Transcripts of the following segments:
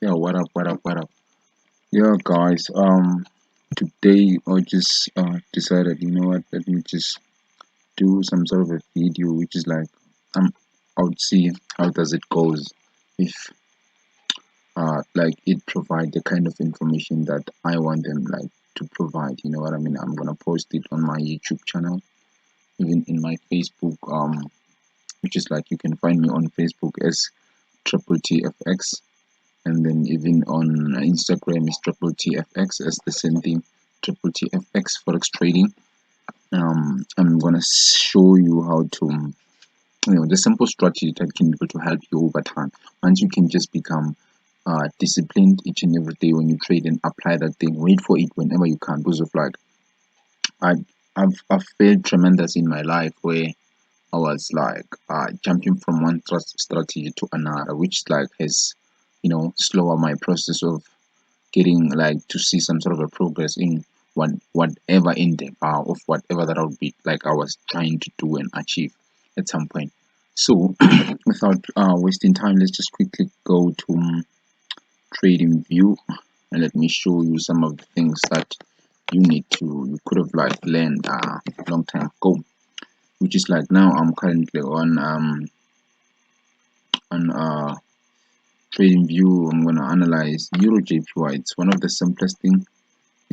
Yeah, what up? Yeah, guys. Today I just decided, you know what? Let me just do some sort of a video, which is like, I would see how does it goes if like it provide the kind of information that I want them like to provide. You know what I mean? I'm gonna post it on my YouTube channel, even in my Facebook, which is like you can find me on Facebook as Triple TFX, and then even on Instagram is Triple TFX as the same thing, Triple TFX Forex Trading. I'm gonna show you how to, the simple strategy that can be able to help you over time. Once you can just become disciplined each and every day when you trade and apply that thing, wait for it whenever you can. Because of like, I, I've failed tremendous in my life where I was like jumping from one strategy to another, which like has, slower my process of getting like to see some sort of a progress in whatever in the of whatever that I would be like I was trying to do and achieve at some point. So without wasting time, let's just quickly go to trading view, and let me show you some of the things that you could have like learned long time ago, which is like now I'm currently on trading view. I'm gonna analyze Euro JPY. It's one of the simplest thing.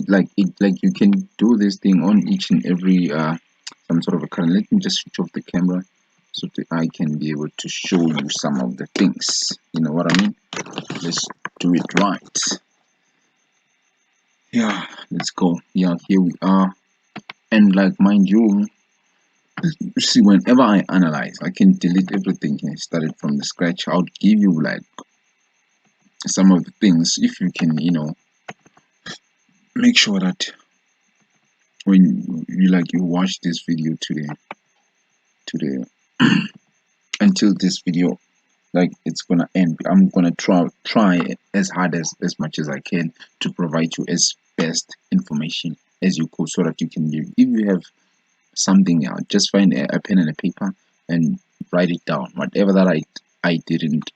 Like you can do this thing on each and every some sort of a current. Let me just switch off the camera so that I can be able to show you some of the things. You know what I mean? Let's do it right. Yeah, let's go. Yeah, here we are. And like mind you, see, whenever I analyze, I can delete everything and start it from the scratch. I'll give you like some of the things if you can, make sure that when you watch this video to the until this video like it's gonna end. I'm gonna try as hard as much as I can to provide you as best information as you could, so that you can if you have something out, just find a pen and a paper and write it down, whatever that I didn't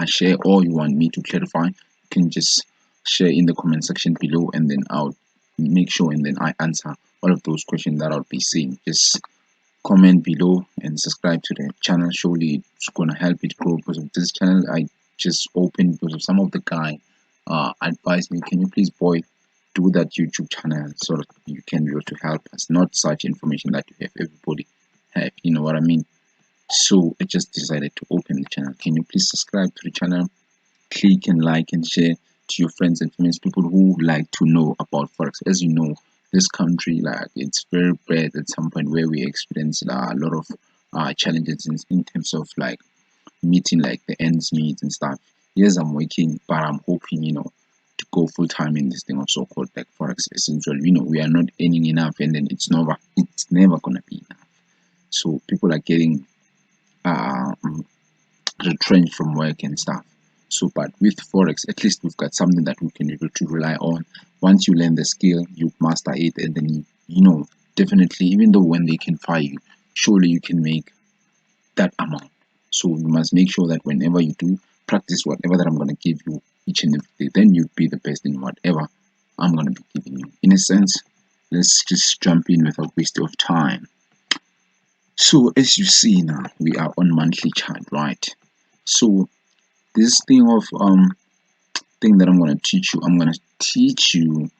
share, or you want me to clarify, you can just share in the comment section below, and then I'll make sure and then I answer all of those questions that I'll be seeing. Just comment below and subscribe to the channel. Surely it's gonna help it grow, because of this channel I just opened because of some of the guy advised me, can you please, boy, do that YouTube channel so that you can be able to help us, not such information that you have everybody have, you know what I mean? So I just decided to open the channel. Can you please subscribe to the channel, click and like and share to your friends and famous, people who like to know about forex. As you know, this country, like, it's very bad at some point, where we experience a lot of challenges in terms of like meeting like the ends meet and stuff. Yes, I'm working, but I'm hoping, to go full time in this thing of so-called like forex. Essentially, we are not earning enough, and then it's never gonna be enough. So people are getting uh retrenched from work and stuff. So, but with forex, at least we've got something that we can be able to rely on. Once you learn the skill, you master it, and then definitely, even though when they can fire you, surely you can make that amount. So you must make sure that whenever you do practice whatever that I'm gonna give you each and every day, then you'd be the best in whatever I'm gonna be giving you. In a sense, let's just jump in without waste of time. So as you see now, we are on monthly chart, right? So this thing that I'm going to teach you, I'm going to teach you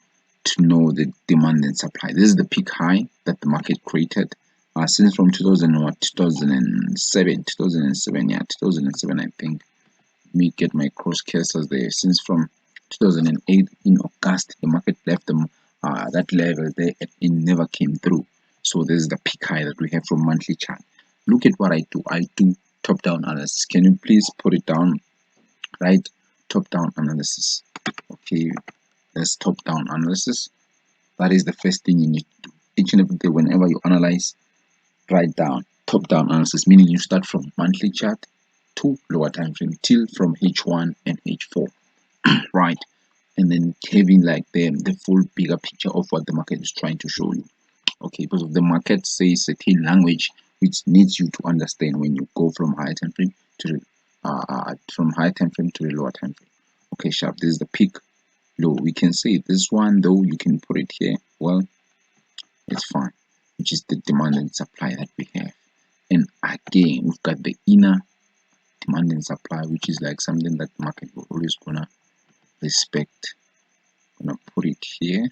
to know the demand and supply. This is the peak high that the market created since from 2007, yeah, 2007, I think. Let me get my cross cursors there. Since from 2008 in August, the market left them that level there, and it never came through. So this is the peak high that we have from monthly chart. Look at what I do. I do top down analysis. Can you please put it down? Right, top down analysis. Okay, that's top down analysis. That is the first thing you need to do each and every day. Whenever you analyze, write down top down analysis, meaning you start from monthly chart to lower time frame till from H1 and H4, right? And then having like the full bigger picture of what the market is trying to show you. Okay, because the market says certain language which needs you to understand when you go from higher time frame to from high time frame to the lower time frame. Okay, sharp. This is the peak low. We can say this one though. You can put it here. Well, it's fine, which is the demand and supply that we have. And again, we've got the inner demand and supply, which is like something that the market will always gonna respect. I'm gonna put it here.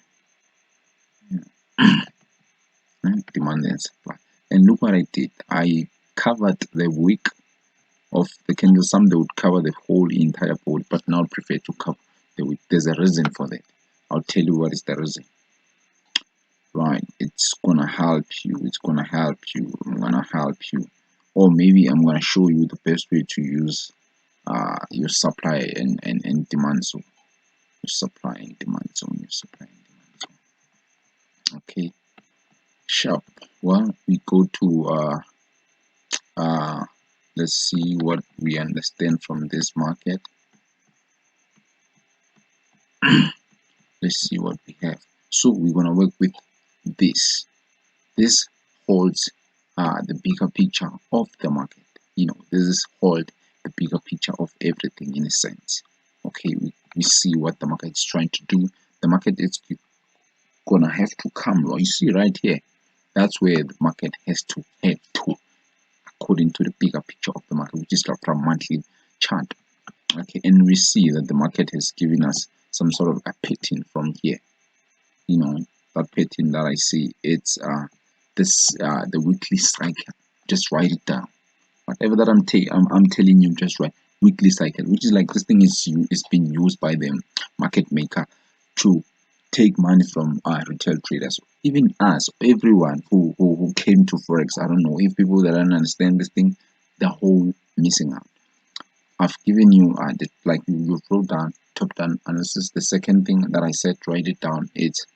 Demand and supply. And look what I did. I covered the wick of the candle. Some they would cover the whole entire board, but now I prefer to cover the wick. There's a reason for that. I'll tell you what is the reason. Right, it's gonna help you. It's gonna help you. I'm gonna help you, or maybe I'm gonna show you the best way to use your supply and demand zone. Your supply and demand zone. Your supply and demand zone. Okay, sharp. Well, we go to let's see what we understand from this market. Let's see what we have. So we're gonna work with this. This holds the bigger picture of the market. This is hold the bigger picture of everything in a sense. Okay, we see what the market is trying to do. The market is gonna have to come. You see right here, that's where the market has to head to, according to the bigger picture of the market, which is like from monthly chart. Okay, and we see that the market has given us some sort of a pattern from here. That pattern that I see, it's the weekly cycle. Just write it down. Whatever that I'm telling you, just write weekly cycle, which is like this thing is being used by the market maker to take money from retail traders. Even us, everyone who came to forex. I don't know if people that don't understand this thing, the whole missing out. I've given you like you wrote down top down analysis. The second thing that I said, write it down. It's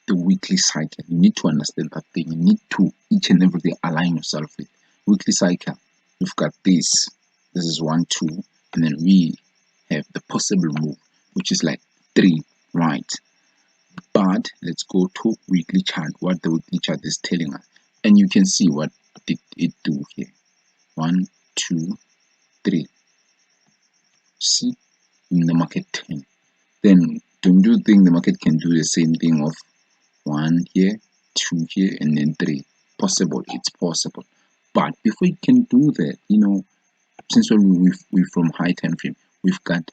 the weekly cycle. You need to understand that thing. You need to each and every day align yourself with weekly cycle. We've got this. This is 1, 2, and then we have the possible move, which is like 3, right? But let's go to weekly chart. What the weekly chart is telling us, and you can see what did it do here. 1, 2, 3. See, in the market turn. Then don't you think the market can do the same thing of 1 here, 2 here, and then 3? Possible. It's possible. But before you can do that, since we're from high time frame, we've got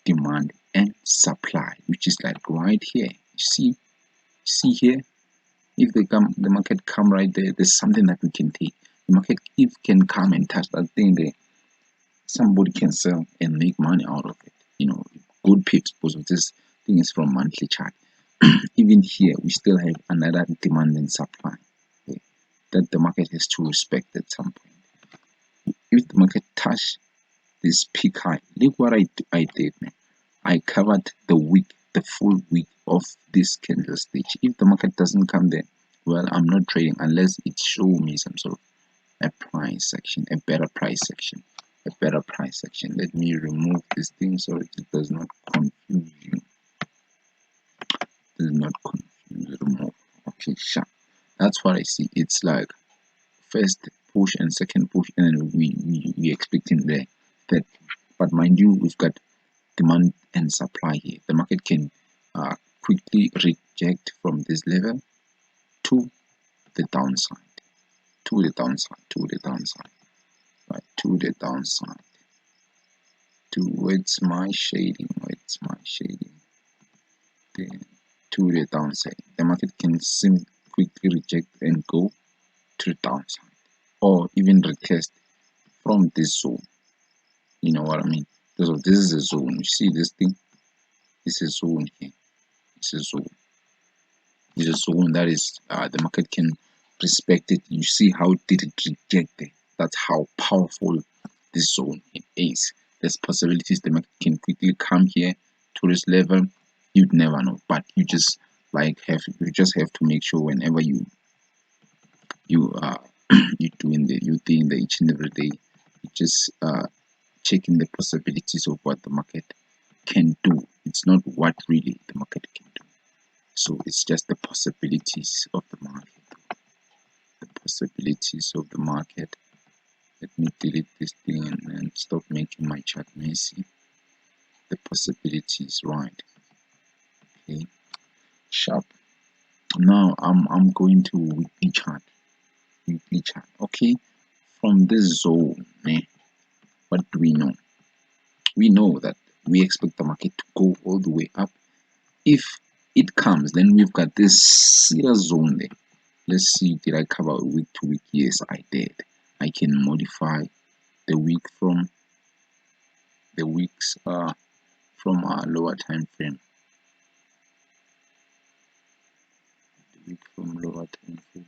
demand and supply, which is like right here. You see here, if the market come right there, there's something that we can take. The market if can come and touch that thing there, somebody can sell and make money out of it. Good pips, because this thing is from monthly chart. Even here, we still have another demand and supply, okay, that the market has to respect at some point. If the market touch this peak high, look what I did, man. I covered the week, the full week of this candle stage. If the market doesn't come there, well, I'm not trading unless it show me some sort of a price section, a better price section. Let me remove this thing so it does not confuse you. Remove. Okay, sure. That's what I see. It's like first push and second push, and then we expecting there that. But mind you, we've got demand and supply here. The market can quickly reject from this level to the downside, right, to the downside, towards my shading, then to the downside. The market can quickly reject and go to the downside, or even retest from this zone. You know what I mean? So this is a zone. You see this thing? This is a zone here. It's a zone. It's a zone that is the market can respect it. You see how did it reject it? That's how powerful this zone is. There's possibilities the market can quickly come here to this level. You'd never know, but you just have to make sure whenever you you doing the each and every day, you just checking the possibilities of what the market can do. It's not what really the market can do. So it's just the possibilities of the market. The possibilities of the market. Let me delete this thing and stop making my chart messy. The possibilities, right? Okay, sharp. Now I'm going to weekly chart. Weekly chart. Okay, from this zone, what do we know? We know that we expect the market to go all the way up. If it comes, then we've got this serious zone there. Let's see, did I cover week to week? Yes, I did. I can modify the week from the weeks from a lower time frame. The week from lower time frame.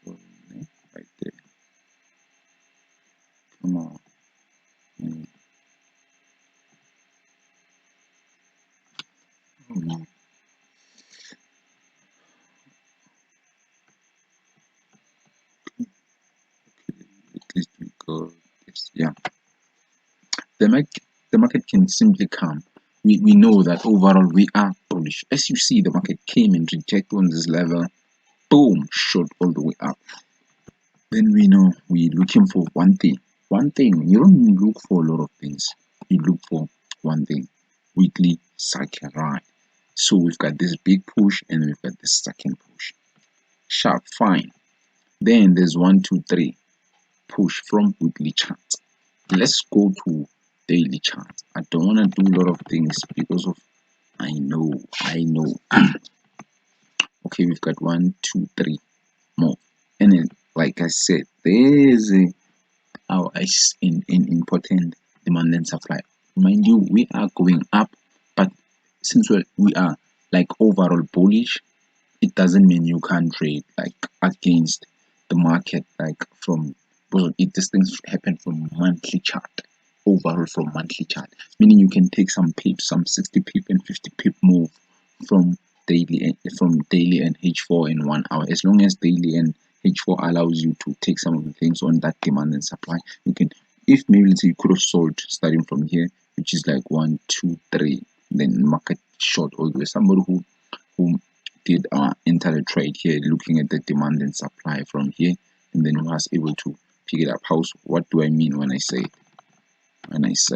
From, right there. Come on. Oh no. At least we got this. Yeah. The market can simply come. We know that overall we are bullish. As you see, the market came and rejected on this level. Boom, shot all the way up. Then we know we're looking for one thing. One thing. You don't look for a lot of things. You look for one thing. Weekly cycle, right? So we've got this big push and we've got this second push. Sharp, fine. Then there's 1, 2, 3 push from weekly chart. Let's go to daily chart. I don't want to do a lot of things because of I know. Okay, we've got 1, 2, 3 more. And then, like I said, there's our in important demand and supply. Mind you, we are going up, but since we are like overall bullish, it doesn't mean you can't trade like against the market, like from because these things happen from monthly chart, overall from monthly chart, meaning you can take some pips, some 60 pip and 50 pip move from daily and H4 in 1 hour. As long as daily and H4 allows you to take some of the things on that demand and supply, you can, if maybe let's say you could have sold starting from here, which is like 1, 2, 3, then market short all the way. Somebody who did enter the trade here looking at the demand and supply from here, and then was able to pick it up. What do I mean when I say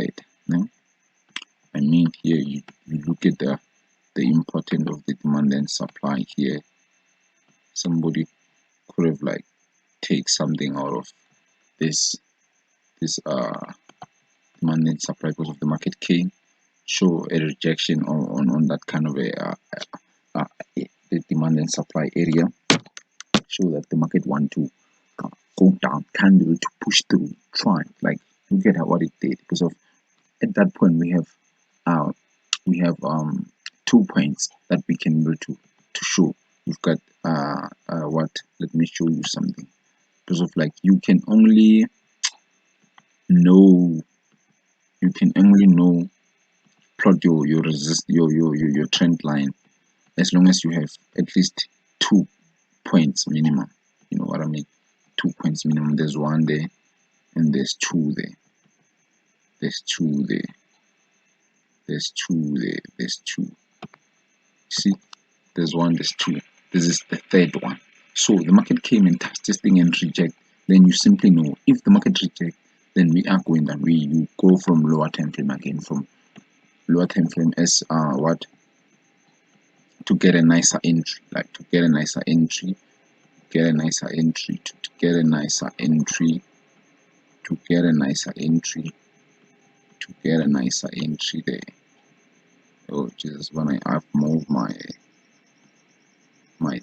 it? No, I mean here you look at the importance of the demand and supply here. Somebody could have like take something out of this demand and supply because of the market came show a rejection on that kind of uh, the demand and supply area, show that the market want to go down, can't be able to push through, try like look at what it did. Because of at that point uh we have 2 points that we can be able to show. We've got what, let me show you something. Because of like know you can only know plot your resist your trend line as long as you have at least 2 points minimum. You know what I mean? 2 points minimum. There's one there and there's two there. There's two there. There's two there. There's two. See, there's one, there's two. This is the third one. So the market came and touched this thing and reject. Then you simply know if the market reject, then we are going down. You go from lower time frame again, from lower time frame as what, to get a nicer entry, like to get a nicer entry, get a nicer entry, to get a nicer entry, to get a nicer entry, to get a nicer entry there. Oh Jesus, when I've moved my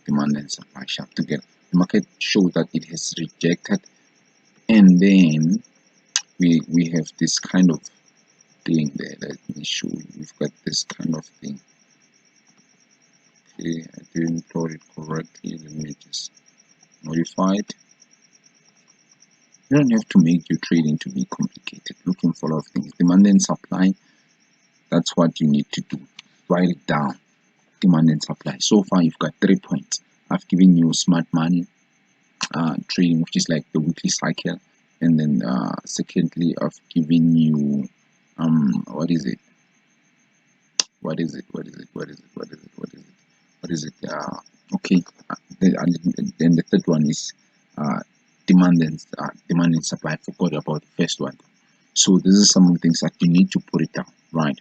demand and supply sharp together, the market shows that it has rejected, and then we have this kind of thing there. Let me show you. We've got this kind of thing. Okay, I didn't plot it correctly. Let me just modify it. You don't have to make your trading to be complicated, looking for a lot of things. Demand and supply, that's what you need to do. Write it down. Demand and supply. So far you've got 3 points. I've given you smart money trading, which is like the weekly cycle, and then secondly I've given you what is it okay, then the third one is demand and supply. I forgot about the first one. So this is some of the things that you need to put it down, right?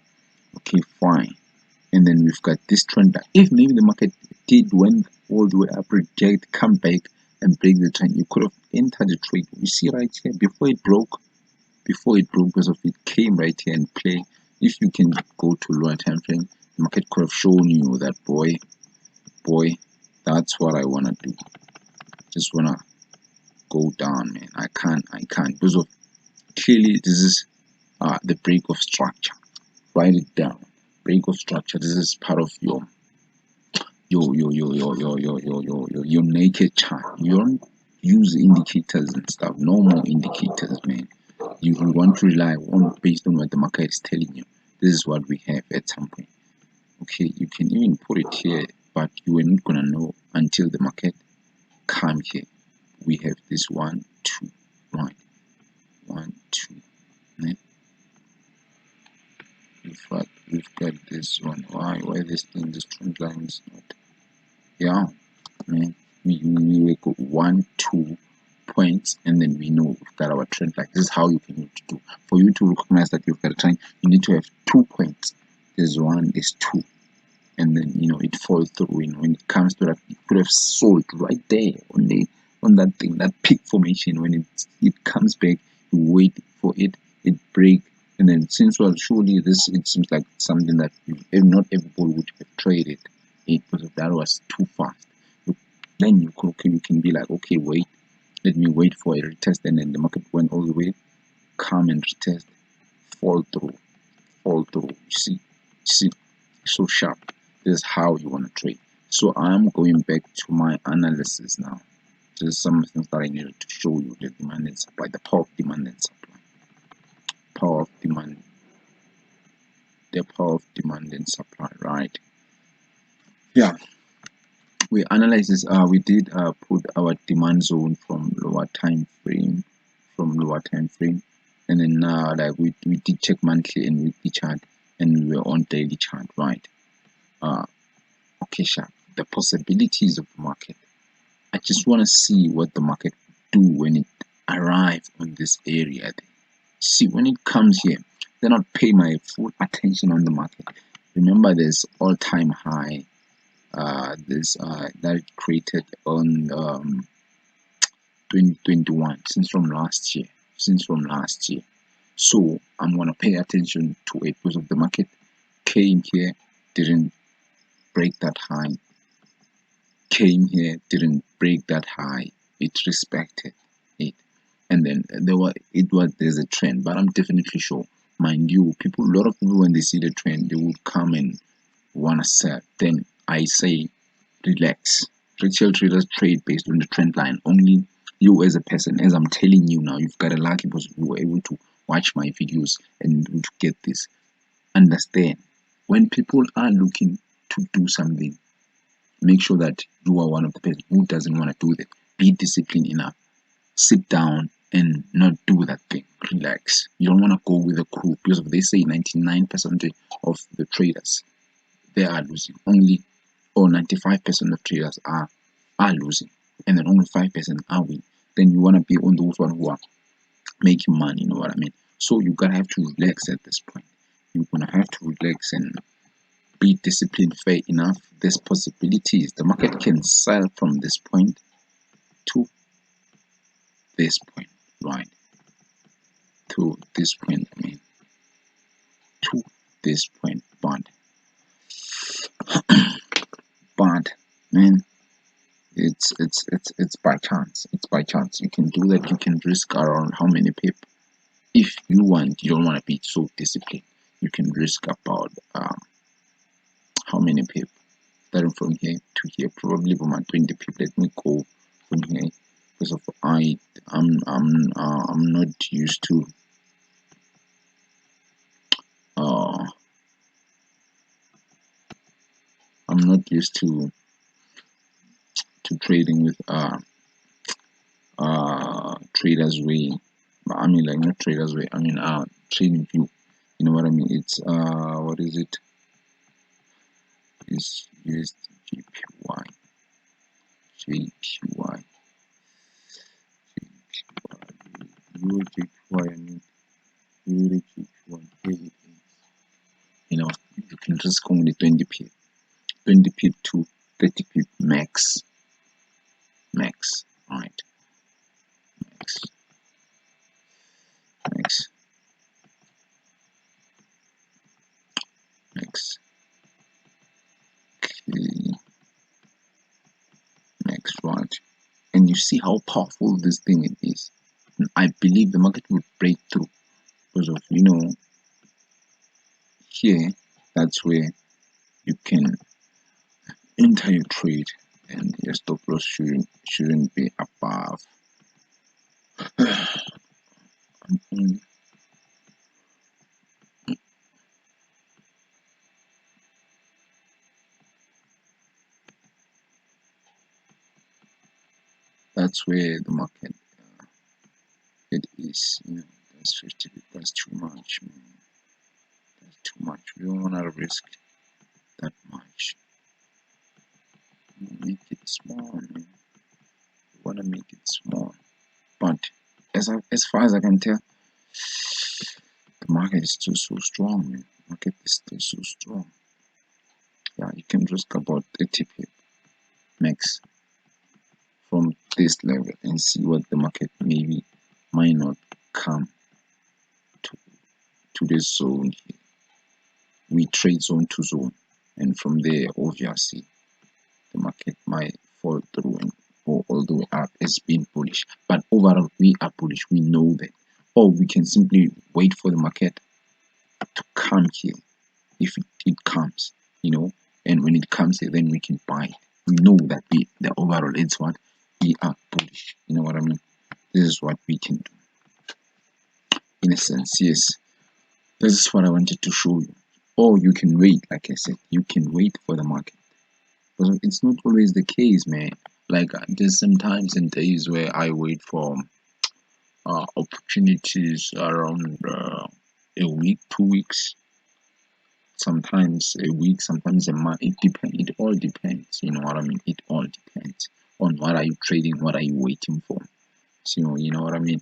Okay, fine. And then we've got this trend that if maybe the market did went all the way up, reject, come back and break the trend, you could have entered the trade. You see right here before it broke, because of it came right here and play. If you can go to lower time frame, the market could have shown you that boy, that's what I wanna do. Just wanna go down, man. I can't because of clearly this is the break of structure. Write it down. Break of structure. This is part of your naked chart. You don't use indicators and stuff. No more indicators, man. You want to rely on based on what the market is telling you. This is what we have at some point. Okay, you can even put it here, but you are not gonna know until the market come here. We have this 1, 2, right? 1, 2. Right? We've got this one. Why this thing, this trend line is not? Yeah, man. We go 1, 2 points, and then we know we've got our trend line. This is how you can do. For you to recognize that you've got a trend, you need to have 2 points. There's 1, there's 2, and then it falls through. When it comes to that, you could have sold right there on that thing, that peak formation. When it comes back, you wait for it break, and then since surely it seems like something that not everybody would have traded it, because that was too fast. Then you can be like, okay, wait, let me wait for a retest, and then the market went all the way, come and retest, fall through. You see, so sharp. This is how you want to trade. So I'm going back to my analysis now. There's some things that I needed to show you: the demand and supply, the power of demand and supply, power of demand, the power of demand and supply, right? Yeah, we analyze this. We did put our demand zone from lower time frame, and then like we did check monthly and weekly chart, and we were on daily chart, right? Okay, sharp. The possibilities of the market. I just want to see what the market do when it arrives on this area. See, when it comes here, then I'll pay my full attention on the market. Remember, there's all-time high. This that it created on 2021, since from last year. So I'm gonna pay attention to it because of the market came here, didn't break that high. Came here, didn't break that high. It respected it, and then there's a trend. But I'm definitely sure, mind you, a lot of people when they see the trend, they would come and wanna sell. Then I say, relax. Retail traders trade based on the trend line. Only you as a person, as I'm telling you now, you've got a lucky because you were able to watch my videos and to get this. Understand, when people are looking to do something, make sure that you are one of the person who doesn't want to do that. Be disciplined enough. Sit down and not do that thing. Relax. You don't want to go with a crew because they say 99% of the traders, they are losing. Only or 95% of traders are losing, and then only 5% are winning. Then you want to be on those one who are making money. You know what I mean? So you gotta have to relax at this point. You're gonna have to relax and be disciplined, fair enough. There's possibilities. The market can sell from this point to this point, right? To this point, I mean, to this point, but man, it's by chance. It's by chance. You can do that. You can risk around how many people. If you want, you don't want to be so disciplined. You can risk about how many people. Starting from here to here, probably about 20 people. Let me go from here because of I'm not used to uh I'm not used to trading with traders way. I mean, like, not traders way, I mean trading view. You know what I mean? It's what is it? It's USDJPY. JPY, Euro JPY, I mean Euro JPY. Here it is. You know, you can risk only 20p, 20p to 30p max, right? Max, max, max. Okay, max, right? And you see how powerful this thing it is. And I believe the market will break through because of here. That's where you can enter your trade, and your stop loss shouldn't be above. Mm, that's where the market it is. That's 50. That's too much. That's too much. We don't wanna risk that much. Make it small, man. We wanna make it small. But as far as I can tell, the market is still so strong, man. Market is still so strong. Yeah, you can risk about 30 pip max from this level and see what the market maybe might not come to this zone here. We trade zone to zone, and from there obviously the market might fall through and go all the way up as being bullish. But overall we are bullish, we know that. Or we can simply wait for the market to come here if it comes, and when it comes here then we can buy. We know that the overall it's what we are bullish. You know what I mean? This is what we can do. In a sense, yes. This is what I wanted to show you. Or you can wait, like I said, you can wait for the market. But it's not always the case, man. Like there's some times and days where I wait for opportunities around a week, 2 weeks, sometimes a week, sometimes a month. It depends. It all depends. You know what I mean? It all depends on what are you trading, what are you waiting for. So you know what I mean?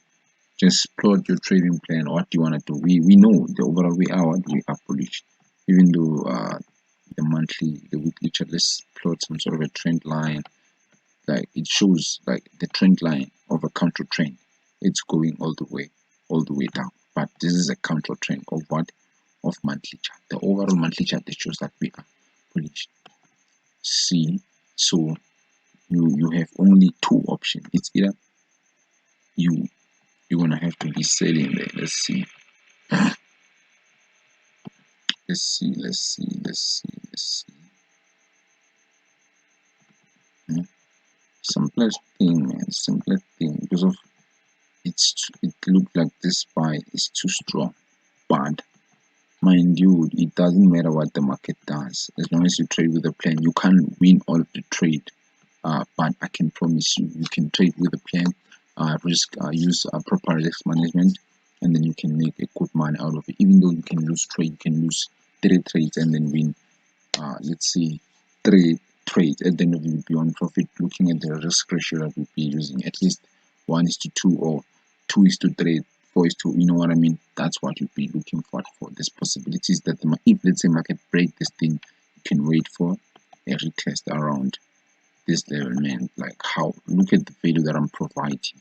Just plot your trading plan. What do you want to do? We know the overall we are what we are bullish. Even though the monthly, the weekly chart, let's plot some sort of a trend line. Like it shows like the trend line of a counter trend. It's going all the way down. But this is a counter trend of what? Of monthly chart. The overall monthly chart that shows that we are bullish. See, so you have only two options. It's either you're gonna have to be selling there. Let's see. Let's see. Simplest thing, man. Simplest thing because of it looked like this buy is too strong. But mind you, it doesn't matter what the market does. As long as you trade with a plan, you can't win all of the trade. But I can promise you, you can trade with a plan, use proper risk management, and then you can make a good money out of it. Even though you can lose trade, you can lose 3 trades and then win. Let's see, 3 trades. At the end of it, you'll be on profit. Looking at the risk ratio that we'll be using, at least 1:2 or 2:3, 4:2. You know what I mean? That's what you'll be looking for. There's possibilities that if let's say market break this thing, you can wait for a retest around this level, man. Like how look at the value that I'm providing.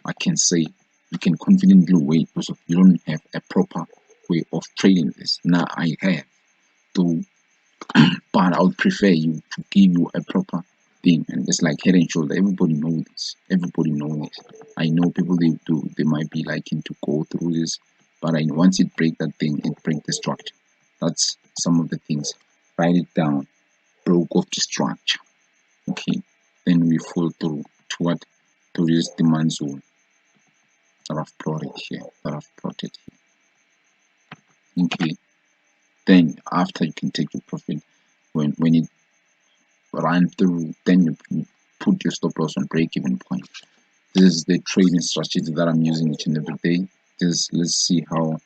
I can say you can confidently wait because you don't have a proper way of trading this. Now I have to, but I would prefer you to give you a proper thing, and it's like head and shoulder. Everybody knows this. Everybody knows this. I know people they might be liking to go through this, but I know once it break that thing, it break the structure. That's some of the things. Write it down. Broke off the structure. Okay, then we fall through to what? To this demand zone that I've plotted here. Okay, then after you can take your profit when it run through, then you put your stop loss on break even point. This is the trading strategy that I'm using each and every day. Just let's see how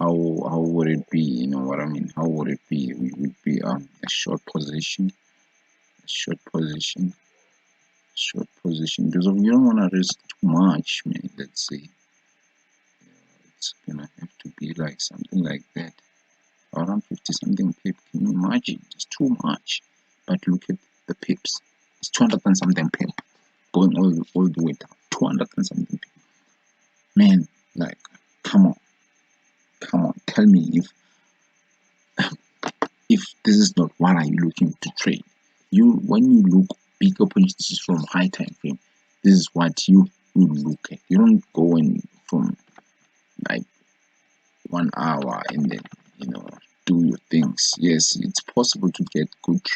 would it be, you know what I mean? How would it be? We would be a short position. short position, because you don't want to risk too much, man. Let's say it's gonna have to be like something like that, around 50 something pip. Can you imagine? It's too much. But look at the pips. It's 200 and something pip going all the way down. 200 and something pip. Man, like, come on, come on. Tell me if this is not what are you looking to trade. You when you look big opportunities from high time frame, this is what you look at. You don't go in from like 1 hour and then do your things. Yes, it's possible to get good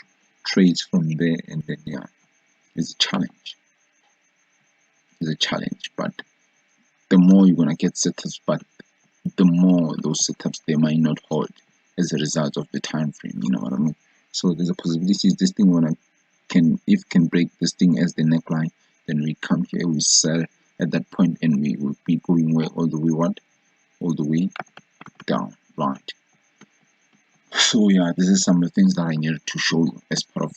trades from there, and then yeah, it's a challenge. It's a challenge, but the more you're gonna get setups, but the more those setups they might not hold as a result of the time frame. You know what I mean? So there's a possibility this thing can break this thing as the neckline, then we come here, we sell at that point, and we will be going way all the way all the way down, right? So yeah, this is some of the things that I needed to show you as part of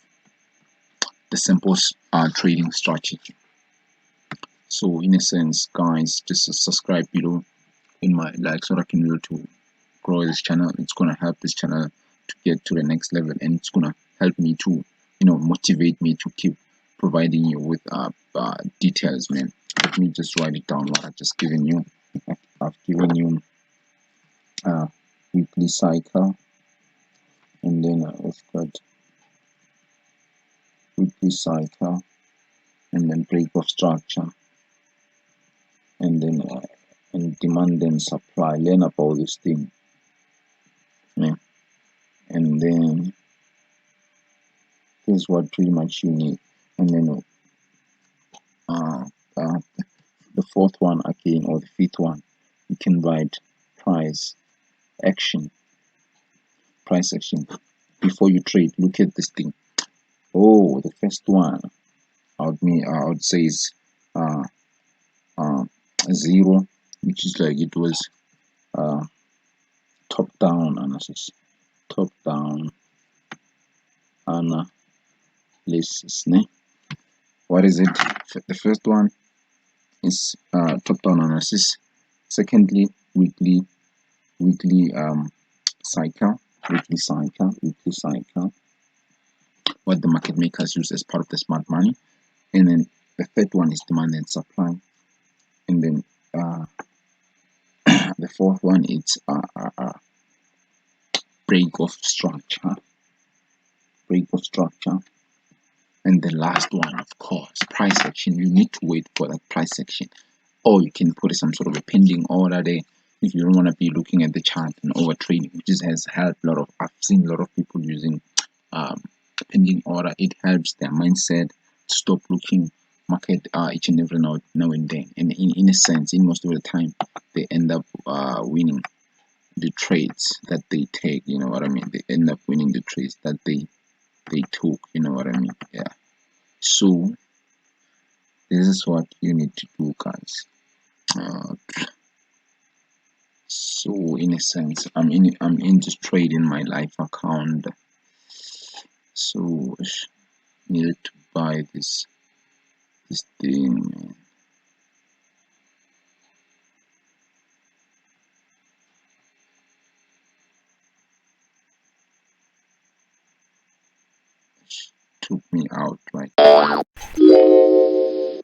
the simple trading strategy. So in a sense, guys, just subscribe below in my like so that I can be able to grow this channel. It's gonna help this channel to get to the next level, and it's gonna help me to motivate me to keep providing you with details, man. Let me just write it down what I've just given you. I've given you weekly cycle, and then I've got weekly cycle, and then break of structure, and then and demand and supply. Learn about this thing, man. And then here's what pretty much you need. And then uh, uh, the fourth one again, or the fifth one, you can write price action. Price action. Before you trade, look at this thing. Oh, the first one I would say is uh, uh, 0, which is like it was uh, top down analysis. Top down analysis. What is it? The first one is top down analysis. Secondly, weekly cycle. Weekly cycle. What the market makers use as part of the smart money. And then the third one is demand and supply. And then the fourth one is break of structure. And the last one, of course, price action. You need to wait for that price action, or you can put some sort of a pending order there if you don't want to be looking at the chart and over trading, which has helped a lot of. I've seen a lot of people using pending order. It helps their mindset to stop looking market each and every now and then. And in a sense, in most of the time, they end up winning the trades that they take. You know what I mean? They end up winning the trades that they took. You know what I mean? Yeah. So this is what you need to do, guys. So in a sense, I'm in this trade in my life account. So needed to buy this thing. Took me out right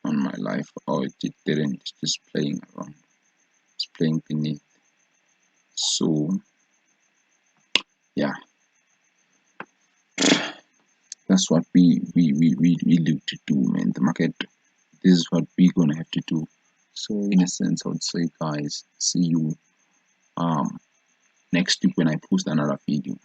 on my life, or it didn't. It's just playing around. It's playing beneath. So yeah, that's what we look to do, man. The market. This is what we're gonna have to do. So in a sense, I would say, guys, see you next week when I post another video.